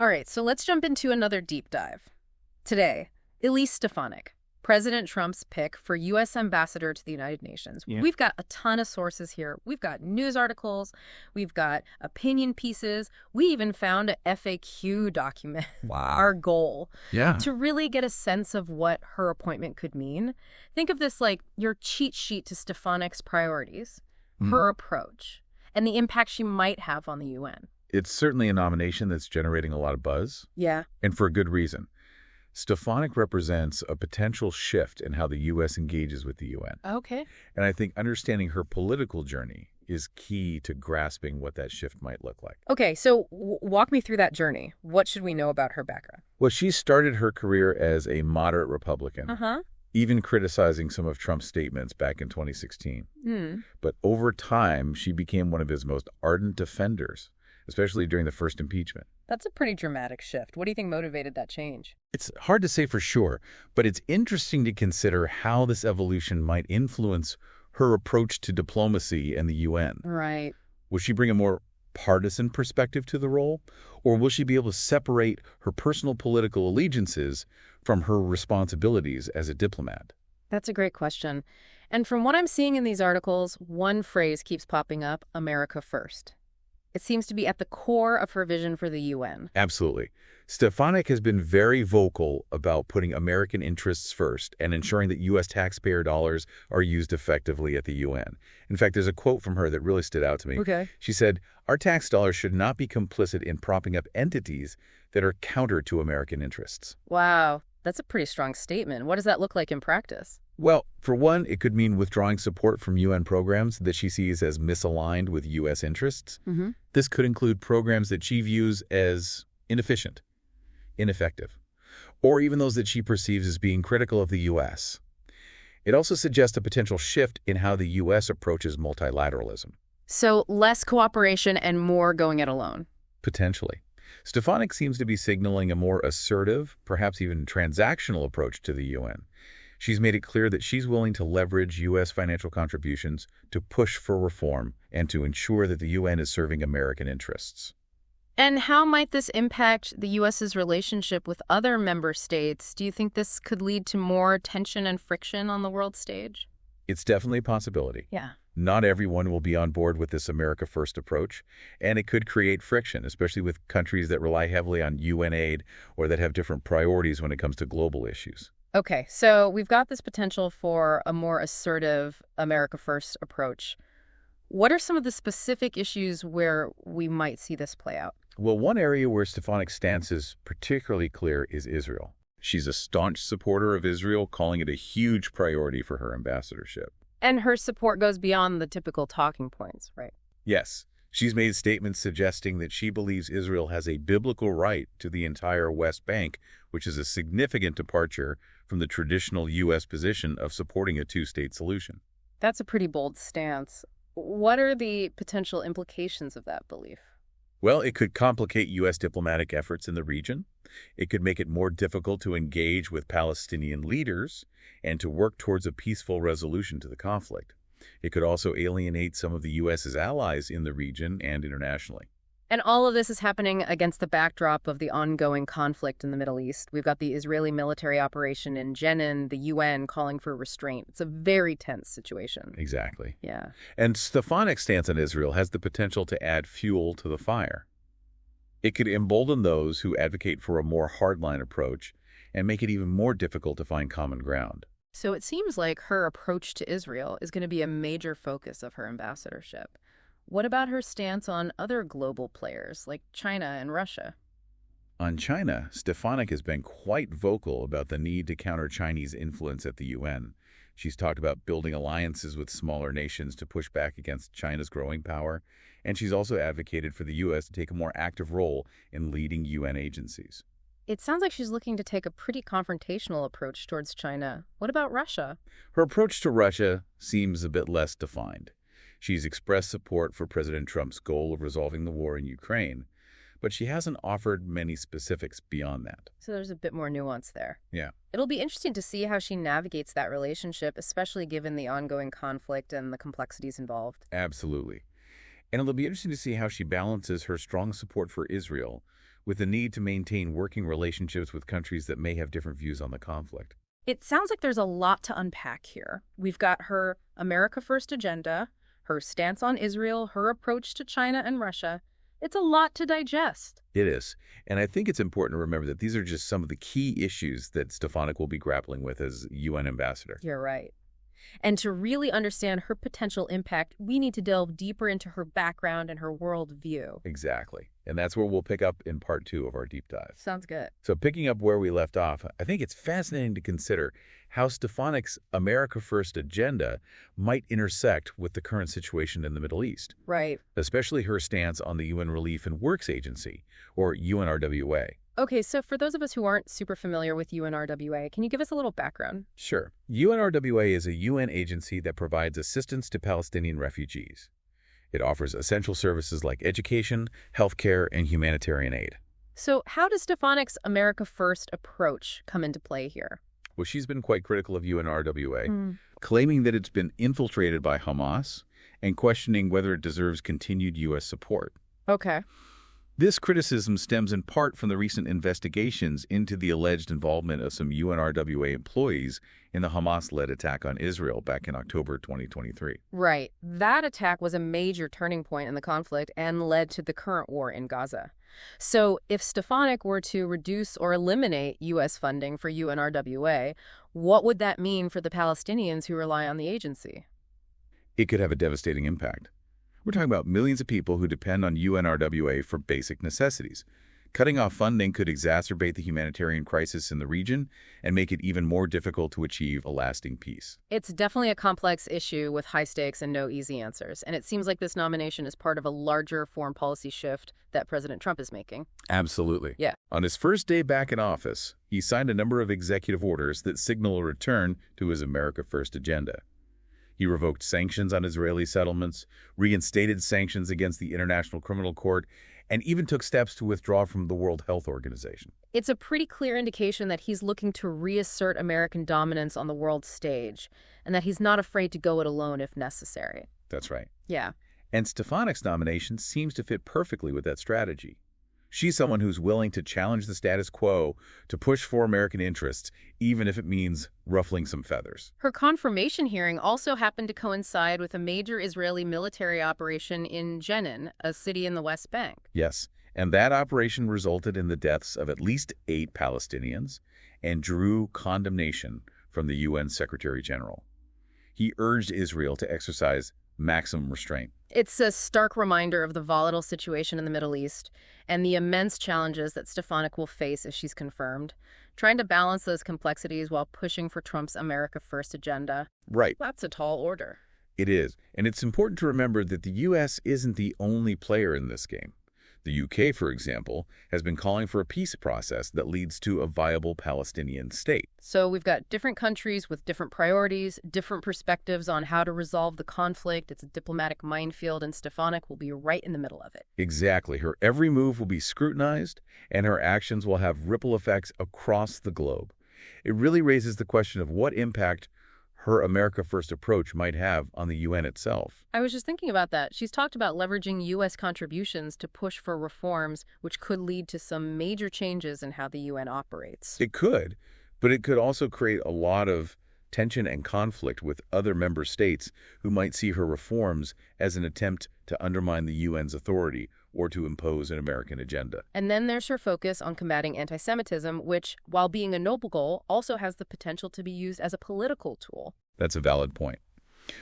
All right, so let's jump into another deep dive. Today, Elise Stefanik, President Trump's pick for U.S. Ambassador to the United Nations. Yeah. We've got a ton of sources here. We've got news articles. We've got opinion pieces. We even found a FAQ document. Wow. Our goal. Yeah. To really get a sense of what her appointment could mean. Think of this like your cheat sheet to Stefanik's priorities, her approach, and the impact she might have on the UN. It's certainly a nomination that's generating a lot of buzz. Yeah. And for a good reason. Stefanik represents a potential shift in how the U.S. engages with the UN. Okay. And I think understanding her political journey is key to grasping what that shift might look like. Okay, so walk me through that journey. What should we know about her background? Well, she started her career as a moderate Republican, even criticizing some of Trump's statements back in 2016. But over time, she became one of his most ardent defenders, especially during the first impeachment. That's a pretty dramatic shift. What do you think motivated that change? It's hard to say for sure, but it's interesting to consider how this evolution might influence her approach to diplomacy and the UN. Right. Will she bring a more partisan perspective to the role, or will she be able to separate her personal political allegiances from her responsibilities as a diplomat? That's a great question. And from what I'm seeing in these articles, one phrase keeps popping up, America first. It seems to be at the core of her vision for the UN. Absolutely. Stefanik has been very vocal about putting American interests first and ensuring that U.S. taxpayer dollars are used effectively at the UN. In fact, there's a quote from her that really stood out to me. Okay. She said, "Our tax dollars should not be complicit in propping up entities that are counter to American interests." Wow. That's a pretty strong statement. What does that look like in practice? Well, for one, it could mean withdrawing support from UN programs that she sees as misaligned with U.S. interests. This could include programs that she views as inefficient, ineffective, or even those that she perceives as being critical of the U.S. It also suggests a potential shift in how the U.S. approaches multilateralism. So less cooperation and more going it alone. Potentially. Stefanik seems to be signaling a more assertive, perhaps even transactional approach to the UN. She's made it clear that she's willing to leverage U.S. financial contributions to push for reform and to ensure that the UN is serving American interests. And how might this impact the U.S.'s relationship with other member states? Do you think this could lead to more tension and friction on the world stage? It's definitely a possibility. Yeah. Not everyone will be on board with this America First approach, and it could create friction, especially with countries that rely heavily on UN aid or that have different priorities when it comes to global issues. Okay, so we've got this potential for a more assertive America First approach. What are some of the specific issues where we might see this play out? Well, one area where Stefanik's stance is particularly clear is Israel. She's a staunch supporter of Israel, calling it a huge priority for her ambassadorship. And her support goes beyond the typical talking points, right? Yes, she's made statements suggesting that she believes Israel has a biblical right to the entire West Bank, which is a significant departure from the traditional U.S. position of supporting a two-state solution. That's a pretty bold stance. What are the potential implications of that belief? Well, it could complicate U.S. diplomatic efforts in the region. It could make it more difficult to engage with Palestinian leaders and to work towards a peaceful resolution to the conflict. It could also alienate some of the U.S.'s allies in the region and internationally. And all of this is happening against the backdrop of the ongoing conflict in the Middle East. We've got the Israeli military operation in Jenin, the UN calling for restraint. It's a very tense situation. Exactly. Yeah. And Stefanik's stance on Israel has the potential to add fuel to the fire. It could embolden those who advocate for a more hardline approach and make it even more difficult to find common ground. So it seems like her approach to Israel is going to be a major focus of her ambassadorship. What about her stance on other global players like China and Russia? On China, Stefanik has been quite vocal about the need to counter Chinese influence at the UN. She's talked about building alliances with smaller nations to push back against China's growing power, and she's also advocated for the U.S. to take a more active role in leading UN agencies. It sounds like she's looking to take a pretty confrontational approach towards China. What about Russia? Her approach to Russia seems a bit less defined. She's expressed support for President Trump's goal of resolving the war in Ukraine, but she hasn't offered many specifics beyond that. So there's a bit more nuance there. Yeah. It'll be interesting to see how she navigates that relationship, especially given the ongoing conflict and the complexities involved. Absolutely. And it'll be interesting to see how she balances her strong support for Israel with the need to maintain working relationships with countries that may have different views on the conflict. It sounds like there's a lot to unpack here. We've got her America First agenda, her stance on Israel, her approach to China and Russia. It's a lot to digest. It is. And I think it's important to remember that these are just some of the key issues that Stefanik will be grappling with as UN ambassador. You're right. And to really understand her potential impact, we need to delve deeper into her background and her worldview. Exactly. And that's where we'll pick up in part 2 of our deep dive. Sounds good. So picking up where we left off, I think it's fascinating to consider how Stefanik's America First agenda might intersect with the current situation in the Middle East. Right. Especially her stance on the UN Relief and Works Agency, or UNRWA. Okay, so for those of us who aren't super familiar with UNRWA, can you give us a little background? Sure. UNRWA is a UN agency that provides assistance to Palestinian refugees. It offers essential services like education, healthcare, and humanitarian aid. So how does Stefanik's America First approach come into play here? Well, she's been quite critical of UNRWA, claiming that it's been infiltrated by Hamas and questioning whether it deserves continued U.S. support. Okay. This criticism stems in part from the recent investigations into the alleged involvement of some UNRWA employees in the Hamas-led attack on Israel back in October 2023. Right. That attack was a major turning point in the conflict and led to the current war in Gaza. So if Stefanik were to reduce or eliminate U.S. funding for UNRWA, what would that mean for the Palestinians who rely on the agency? It could have a devastating impact. We're talking about millions of people who depend on UNRWA for basic necessities. Cutting off funding could exacerbate the humanitarian crisis in the region and make it even more difficult to achieve a lasting peace. It's definitely a complex issue with high stakes and no easy answers. And it seems like this nomination is part of a larger foreign policy shift that President Trump is making. Absolutely. Yeah. On his first day back in office, he signed a number of executive orders that signal a return to his America First agenda. He revoked sanctions on Israeli settlements, reinstated sanctions against the International Criminal Court, and even took steps to withdraw from the World Health Organization. It's a pretty clear indication that he's looking to reassert American dominance on the world stage, and that he's not afraid to go it alone if necessary. That's right. Yeah. And Stefanik's nomination seems to fit perfectly with that strategy. She's someone who's willing to challenge the status quo, to push for American interests, even if it means ruffling some feathers. Her confirmation hearing also happened to coincide with a major Israeli military operation in Jenin, a city in the West Bank. Yes, and that operation resulted in the deaths of at least 8 Palestinians and drew condemnation from the UN Secretary General. He urged Israel to exercise maximum restraint. It's a stark reminder of the volatile situation in the Middle East and the immense challenges that Stefanik will face if she's confirmed, trying to balance those complexities while pushing for Trump's America First agenda. Right. That's a tall order. It is. And it's important to remember that the U.S. isn't the only player in this game. The U.K., for example, has been calling for a peace process that leads to a viable Palestinian state. So we've got different countries with different priorities, different perspectives on how to resolve the conflict. It's a diplomatic minefield, and Stefanik will be right in the middle of it. Exactly. Her every move will be scrutinized, and her actions will have ripple effects across the globe. It really raises the question of what impact her America First approach might have on the UN itself. I was just thinking about that. She's talked about leveraging U.S. contributions to push for reforms, which could lead to some major changes in how the UN operates. It could, but it could also create a lot of tension and conflict with other member states who might see her reforms as an attempt to undermine the UN's authority or to impose an American agenda. And then there's her focus on combating antisemitism, which, while being a noble goal, also has the potential to be used as a political tool. That's a valid point.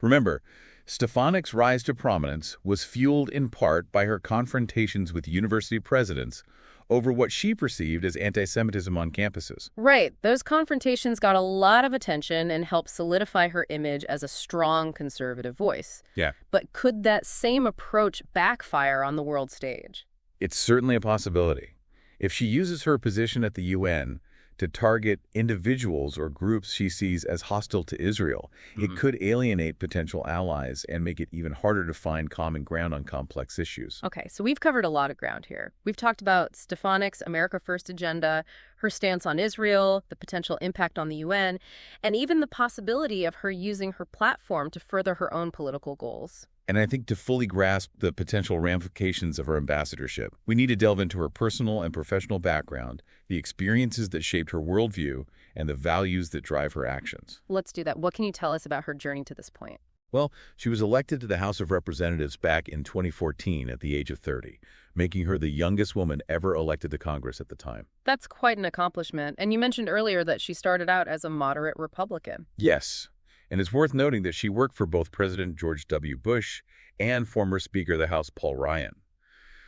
Remember, Stefanik's rise to prominence was fueled in part by her confrontations with university presidents over what she perceived as anti-Semitism on campuses. Right. Those confrontations got a lot of attention and helped solidify her image as a strong conservative voice. Yeah. But could that same approach backfire on the world stage? It's certainly a possibility. If she uses her position at the UN to target individuals or groups she sees as hostile to Israel, it could alienate potential allies and make it even harder to find common ground on complex issues. Okay, so we've covered a lot of ground here. We've talked about Stefanik's America First agenda, her stance on Israel, the potential impact on the UN, and even the possibility of her using her platform to further her own political goals. And I think to fully grasp the potential ramifications of her ambassadorship, we need to delve into her personal and professional background, the experiences that shaped her worldview, and the values that drive her actions. Let's do that. What can you tell us about her journey to this point? Well, she was elected to the House of Representatives back in 2014 at the age of 30, making her the youngest woman ever elected to Congress at the time. That's quite an accomplishment. And you mentioned earlier that she started out as a moderate Republican. Yes, and it's worth noting that she worked for both President George W. Bush and former Speaker of the House Paul Ryan.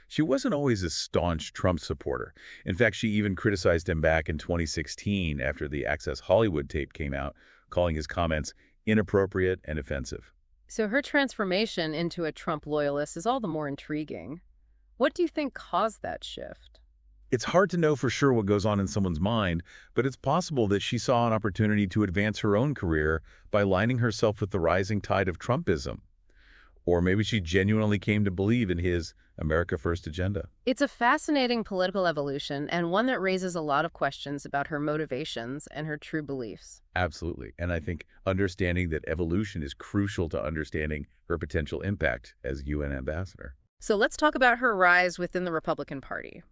She wasn't always a staunch Trump supporter. In fact, she even criticized him back in 2016 after the Access Hollywood tape came out, calling his comments inappropriate and offensive. So her transformation into a Trump loyalist is all the more intriguing. What do you think caused that shift? It's hard to know for sure what goes on in someone's mind, but it's possible that she saw an opportunity to advance her own career by aligning herself with the rising tide of Trumpism. Or maybe she genuinely came to believe in his America First agenda. It's a fascinating political evolution and one that raises a lot of questions about her motivations and her true beliefs. Absolutely. And I think understanding that evolution is crucial to understanding her potential impact as UN ambassador. So let's talk about her rise within the Republican Party.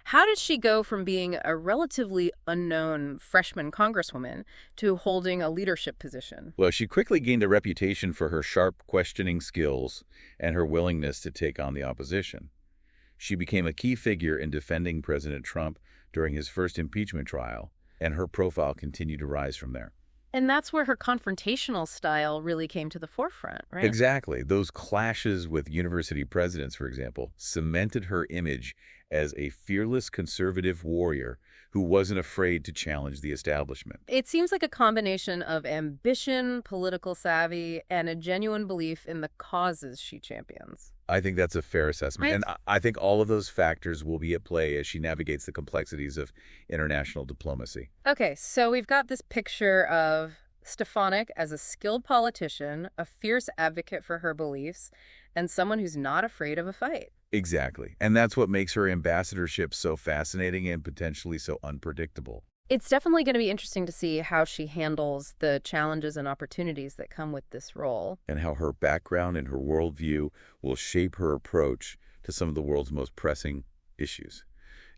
How did she go from being a relatively unknown freshman congresswoman to holding a leadership position? Well, she quickly gained a reputation for her sharp questioning skills and her willingness to take on the opposition. She became a key figure in defending President Trump during his first impeachment trial, and her profile continued to rise from there. And that's where her confrontational style really came to the forefront, right? Exactly. Those clashes with university presidents, for example, cemented her image as a fearless conservative warrior who wasn't afraid to challenge the establishment. It seems like a combination of ambition, political savvy, and a genuine belief in the causes she champions. I think that's a fair assessment. Right. And I think all of those factors will be at play as she navigates the complexities of international diplomacy. Okay, so we've got this picture of Stefanik as a skilled politician, a fierce advocate for her beliefs, and someone who's not afraid of a fight. Exactly. And that's what makes her ambassadorship so fascinating and potentially so unpredictable. It's definitely going to be interesting to see how she handles the challenges and opportunities that come with this role. And how her background and her worldview will shape her approach to some of the world's most pressing issues.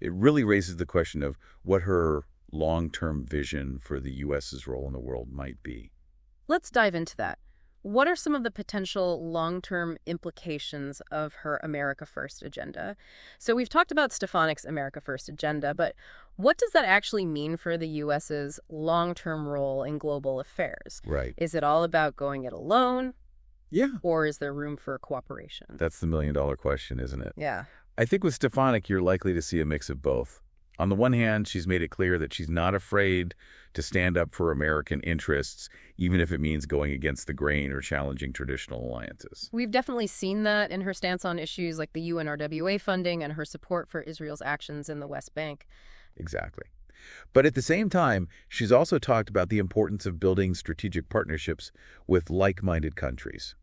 It really raises the question of what her long-term vision for the U.S.'s role in the world might be. Let's dive into that. What are some of the potential long-term implications of her America First agenda? So we've talked about Stefanik's America First agenda, but what does that actually mean for the U.S.'s long-term role in global affairs? Right. Is it all about going it alone? Yeah. Or is there room for cooperation? That's the million-dollar question, isn't it? Yeah. I think with Stefanik, you're likely to see a mix of both. On the one hand, she's made it clear that she's not afraid to stand up for American interests, even if it means going against the grain or challenging traditional alliances. We've definitely seen that in her stance on issues like the UNRWA funding and her support for Israel's actions in the West Bank. Exactly. But at the same time, she's also talked about the importance of building strategic partnerships with like-minded countries,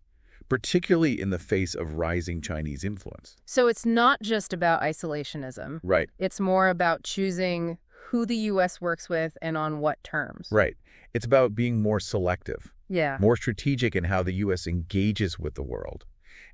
particularly in the face of rising Chinese influence. So it's not just about isolationism. Right. It's more about choosing who the U.S. works with and on what terms. Right. It's about being more selective, Yeah. more strategic in how the U.S. engages with the world.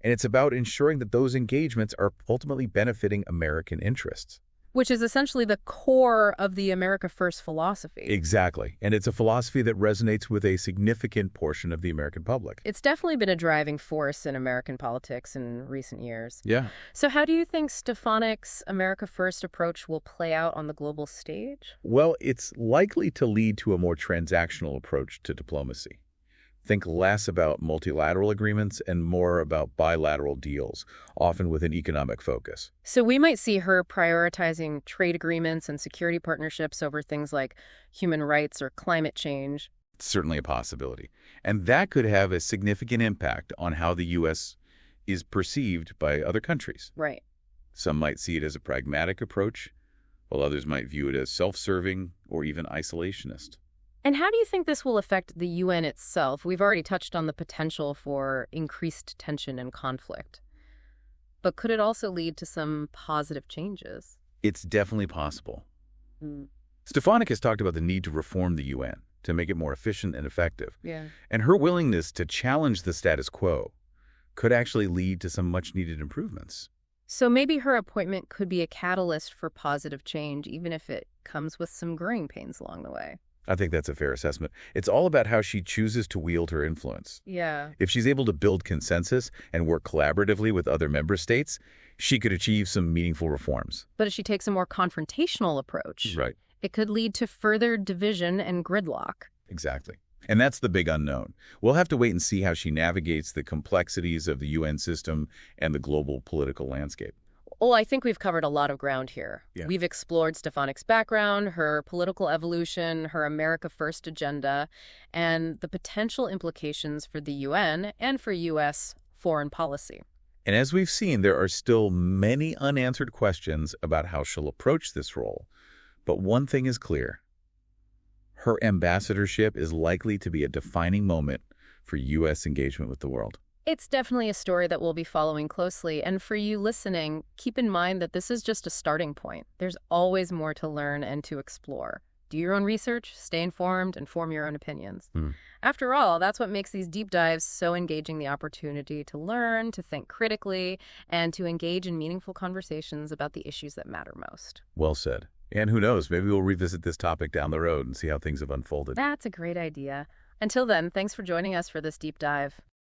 And it's about ensuring that those engagements are ultimately benefiting American interests. Which is essentially the core of the America First philosophy. Exactly. And it's a philosophy that resonates with a significant portion of the American public. It's definitely been a driving force in American politics in recent years. Yeah. So how do you think Stefanik's America First approach will play out on the global stage? Well, it's likely to lead to a more transactional approach to diplomacy. Think less about multilateral agreements and more about bilateral deals, often with an economic focus. So we might see her prioritizing trade agreements and security partnerships over things like human rights or climate change. It's certainly a possibility. And that could have a significant impact on how the U.S. is perceived by other countries. Right. Some might see it as a pragmatic approach, while others might view it as self-serving or even isolationist. And how do you think this will affect the UN itself? We've already touched on the potential for increased tension and conflict. But could it also lead to some positive changes? It's definitely possible. Stefanik has talked about the need to reform the UN, to make it more efficient and effective. Yeah. And her willingness to challenge the status quo could actually lead to some much-needed improvements. So maybe her appointment could be a catalyst for positive change, even if it comes with some growing pains along the way. I think that's a fair assessment. It's all about how she chooses to wield her influence. Yeah. If she's able to build consensus and work collaboratively with other member states, she could achieve some meaningful reforms. But if she takes a more confrontational approach, Right. it could lead to further division and gridlock. Exactly. And that's the big unknown. We'll have to wait and see how she navigates the complexities of the UN system and the global political landscape. Well, I think we've covered a lot of ground here. Yeah. We've explored Stefanik's background, her political evolution, her America First agenda, and the potential implications for the UN and for U.S. foreign policy. And as we've seen, there are still many unanswered questions about how she'll approach this role. But one thing is clear. Her ambassadorship is likely to be a defining moment for U.S. engagement with the world. It's definitely a story that we'll be following closely. And for you listening, keep in mind that this is just a starting point. There's always more to learn and to explore. Do your own research, stay informed, and form your own opinions. After all, that's what makes these deep dives so engaging, the opportunity to learn, to think critically, and to engage in meaningful conversations about the issues that matter most. Well said. And who knows, maybe we'll revisit this topic down the road and see how things have unfolded. That's a great idea. Until then, thanks for joining us for this deep dive.